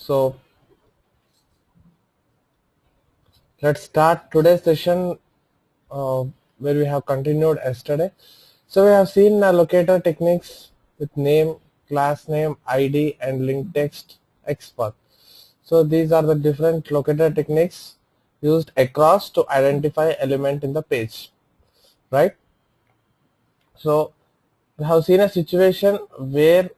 So let's start today's session where we have continued yesterday. So we have seen locator techniques with name, class name, ID and link text XPath. So these are the different locator techniques used across to identify element in the page, right? So we have seen a situation where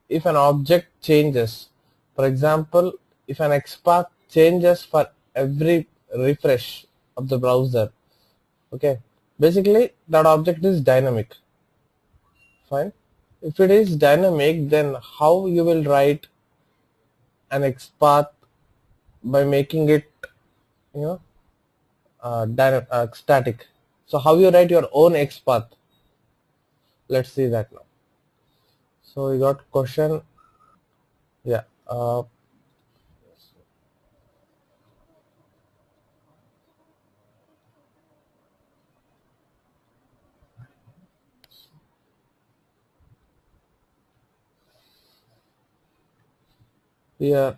if an object changes, for example, if an XPath changes for every refresh of the browser, okay, basically that object is dynamic. Fine. If it is dynamic, then how you will write an XPath by making it, you know, static. So how you write your own XPath? Let's see that now. So we got question. Yeah. Here,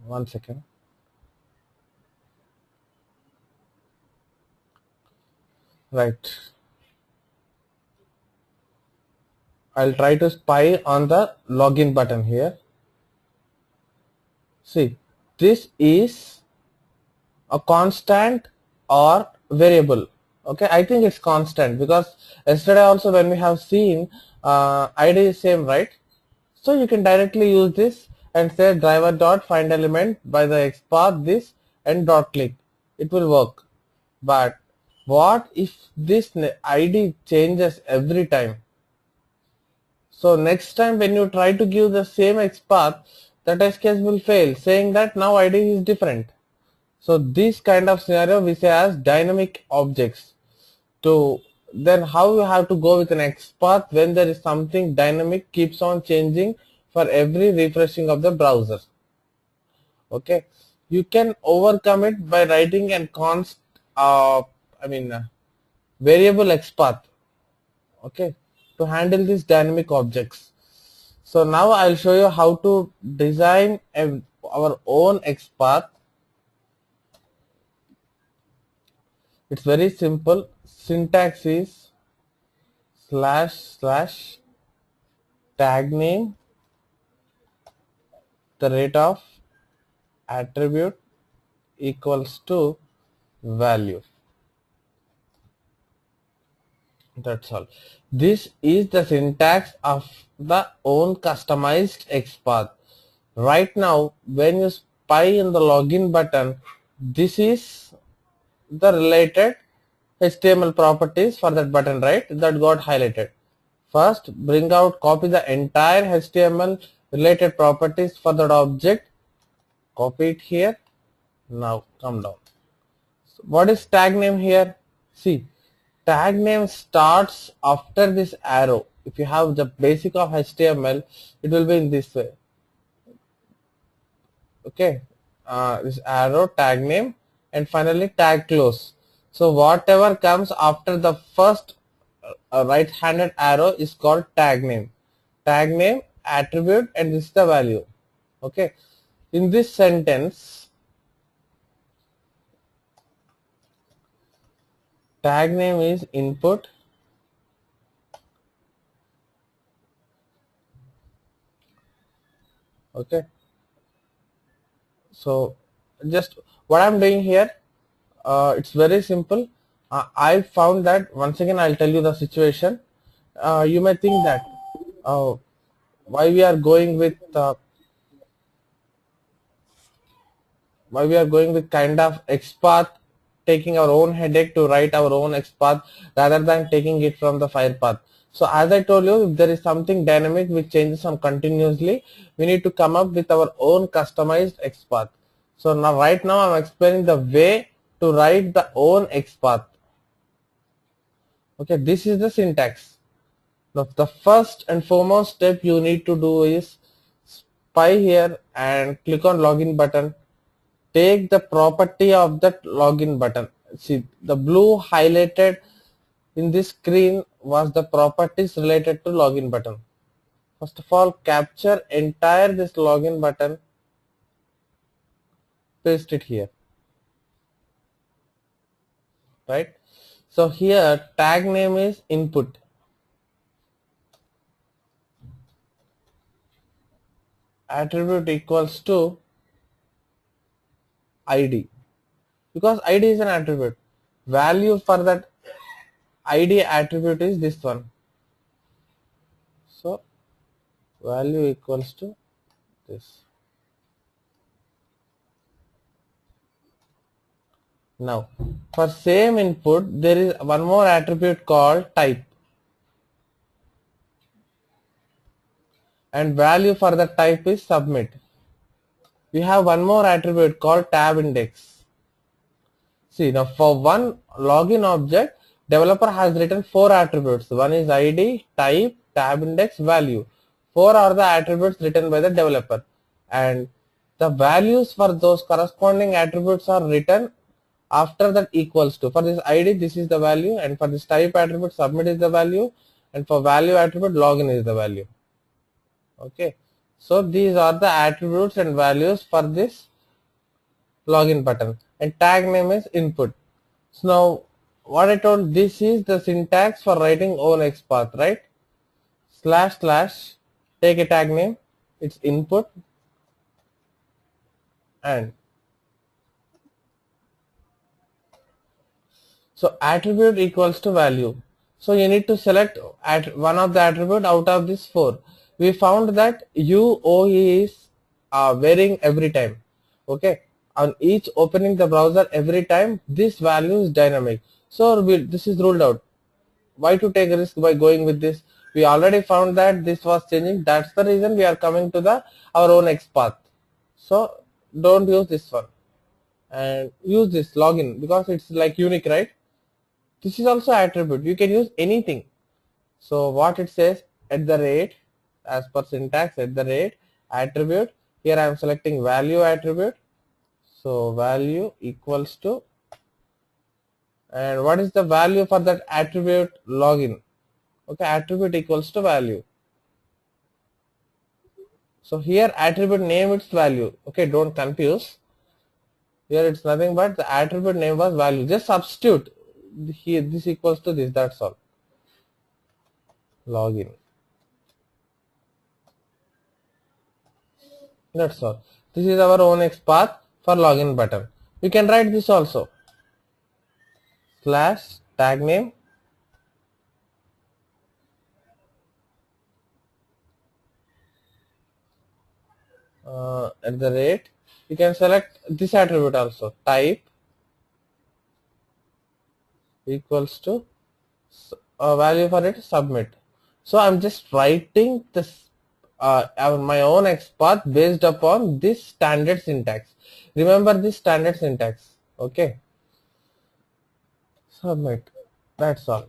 one second. Right. I'll try to spy on the login button here. See, this is a constant or variable. Okay, I think it's constant because yesterday also when we have seen ID is same, right? So you can directly use this and say driver dot find element by the XPath this and dot click. It will work. But what if this ID changes every time? So next time when you try to give the same XPath, the test case will fail, saying that now ID is different. So this kind of scenario we say as dynamic objects. So then how you have to go with an XPath when there is something dynamic keeps on changing for every refreshing of the browser. Okay, you can overcome it by writing an variable XPath. Okay, to handle these dynamic objects. So now I'll show you how to design our own XPath. It's very simple. Syntax is // tag name, the rate of attribute equals to value. That's all. This is the syntax of the own customized XPath. Right now, when you spy in the login button, this is the related HTML properties for that button, right? That got highlighted. First, bring out, copy the entire HTML related properties for that object. Copy it here. Now come down. So what is tag name here? See, tag name starts after this arrow. If you have the basic of HTML, it will be in this way. Okay, this arrow, tag name, and finally tag close. So whatever comes after the first right-handed arrow is called tag name. Tag name, attribute, and this is the value. Okay, in this sentence, tag name is input, okay. So just what I'm doing here, it's very simple. I found that, once again I'll tell you the situation. You may think that why we are going with kind of XPath, taking our own headache to write our own XPath rather than taking it from the FirePath. So as I told you, if there is something dynamic which changes on continuously, we need to come up with our own customized XPath. So now right now I'm explaining the way to write the own XPath. Okay, this is the syntax. Now the first and foremost step you need to do is spy here and click on login button. Take the property of that login button. See, the blue highlighted in this screen was the properties related to login button. First of all, capture entire this login button, paste it here, right? So here tag name is input, attribute equals to ID, because ID is an attribute. Value for that ID attribute is this one. So value equals to this. Now for same input there is one more attribute called type, and value for the type is submit. We have one more attribute called tab index. See, now for one login object, developer has written 4 attributes. One is ID, type, tab index, value. 4 are the attributes written by the developer, and the values for those corresponding attributes are written after that equals to. For this ID, this is the value, and for this type attribute, submit is the value, and for value attribute, login is the value. Okay, so these are the attributes and values for this login button, and tag name is input. So now what I told, this is the syntax for writing own xpath, right? Slash slash, take a tag name, it's input, and so attribute equals to value. So you need to select at one of the attribute out of this 4. We found that UOE is varying every time. Okay, on each opening the browser every time, this value is dynamic. So this is ruled out. Why to take a risk by going with this? We already found that this was changing. That's the reason we are coming to the our own xpath. So don't use this one and use this login, because it's like unique, right? This is also attribute. You can use anything. So what it says, at the rate, as per syntax, at the rate attribute. Here I am selecting value attribute. So value equals to, and what is the value for that attribute? Login. Okay, attribute equals to value. So here attribute name its value. Okay, don't confuse. Here it's nothing but the attribute name was value. Just substitute here this equals to this. That's all. Login. That's all. This is our own xpath for login button. You can write this also. Slash tag name, at the rate. You can select this attribute also, type equals to value for it, submit. So I'm just writing this my own xpath based upon this standard syntax. Remember this standard syntax. Okay, submit. That's all.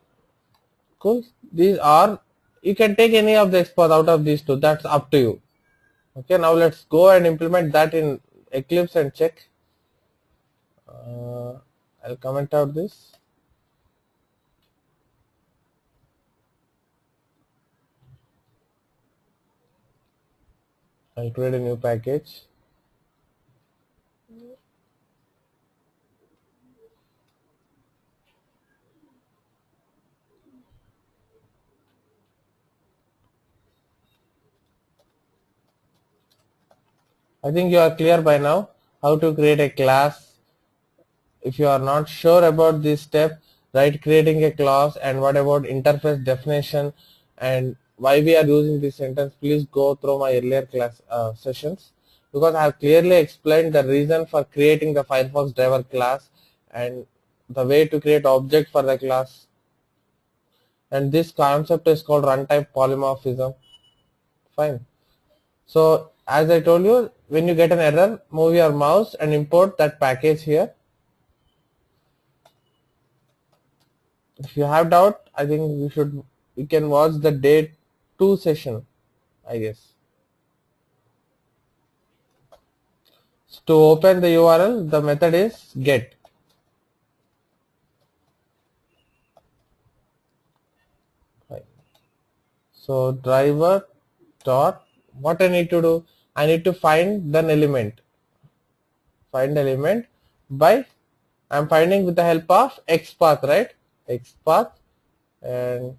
Cool. These are, you can take any of the xpath out of these two. That's up to you. Okay, now let's go and implement that in Eclipse and check. I'll comment out this. I'll create a new package. I think you are clear by now how to create a class. If you are not sure about this step, right, creating a class, and what about interface definition and why we are using this sentence, please go through my earlier class sessions, because I have clearly explained the reason for creating the Firefox driver class and the way to create object for the class. And this concept is called runtime polymorphism. Fine. So as I told you, when you get an error, move your mouse and import that package here. If you have doubt, I think you can watch the day 2 session, I guess. So to open the URL, the method is get. So driver dot, what I need to do, I need to find an element, by, I'm finding with the help of xpath, right? Xpath, and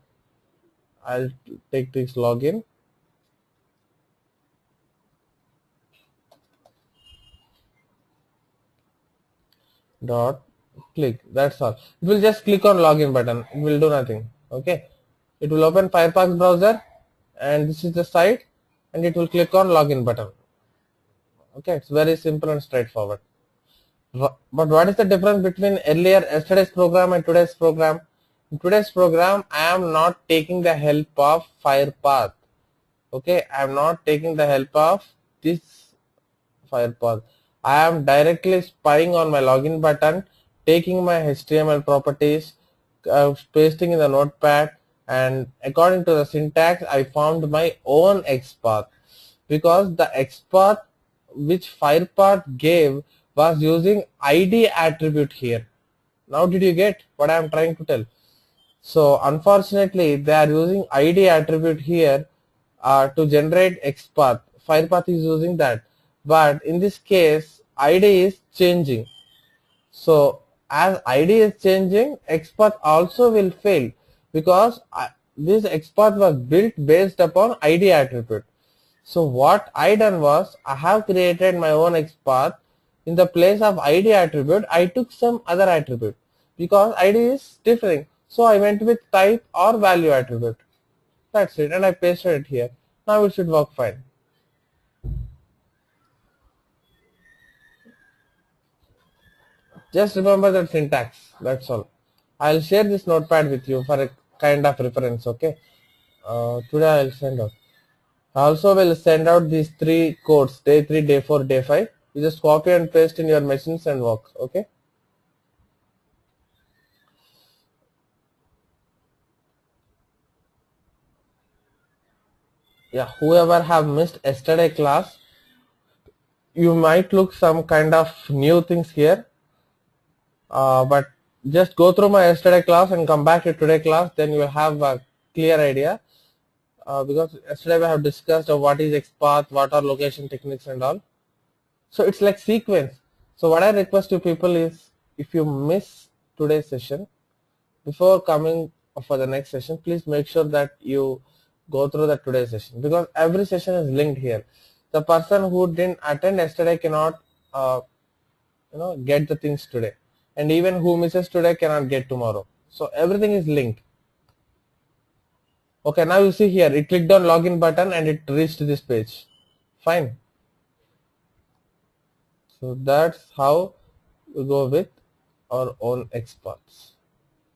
I'll take this login dot click. That's all. It will just click on login button. It will do nothing. Okay. It will open Firefox browser, and this is the site, and it will click on login button. Okay. It's very simple and straightforward. But what is the difference between yesterday's program and today's program? In today's program, I am not taking the help of Firepath. Okay, I am not taking the help of this Firepath. I am directly spying on my login button, taking my HTML properties, pasting in the notepad, and according to the syntax, I found my own XPath, because the XPath which Firepath gave was using ID attribute here. Now did you get what I am trying to tell? So unfortunately, they are using ID attribute here to generate XPath. Firepath is using that, but in this case, ID is changing. So as ID is changing, XPath also will fail, because this XPath was built based upon ID attribute. So what I done was, I have created my own XPath. In the place of ID attribute, I took some other attribute, because ID is differing. So I went with type or value attribute. That's it, and I pasted it here. Now it should work fine. Just remember that syntax. That's all. I'll share this notepad with you for a kind of reference. Okay. Today I'll send out. I also will send out these 3 codes: day 3, day 4, day 5. You just copy and paste in your machines and work. Okay. Yeah, whoever have missed yesterday class, you might look some kind of new things here, but just go through my yesterday class and come back to today class, then you will have a clear idea, because yesterday we have discussed what is XPath, what are location techniques and all. So it's like sequence. So what I request to people is, if you miss today's session, before coming for the next session, please make sure that you go through the today's session, because every session is linked here. The person who didn't attend yesterday cannot get the things today, and even who misses today cannot get tomorrow. So everything is linked. Okay, now you see here, it clicked on login button and it reached this page. Fine. So that's how we go with our own XPaths.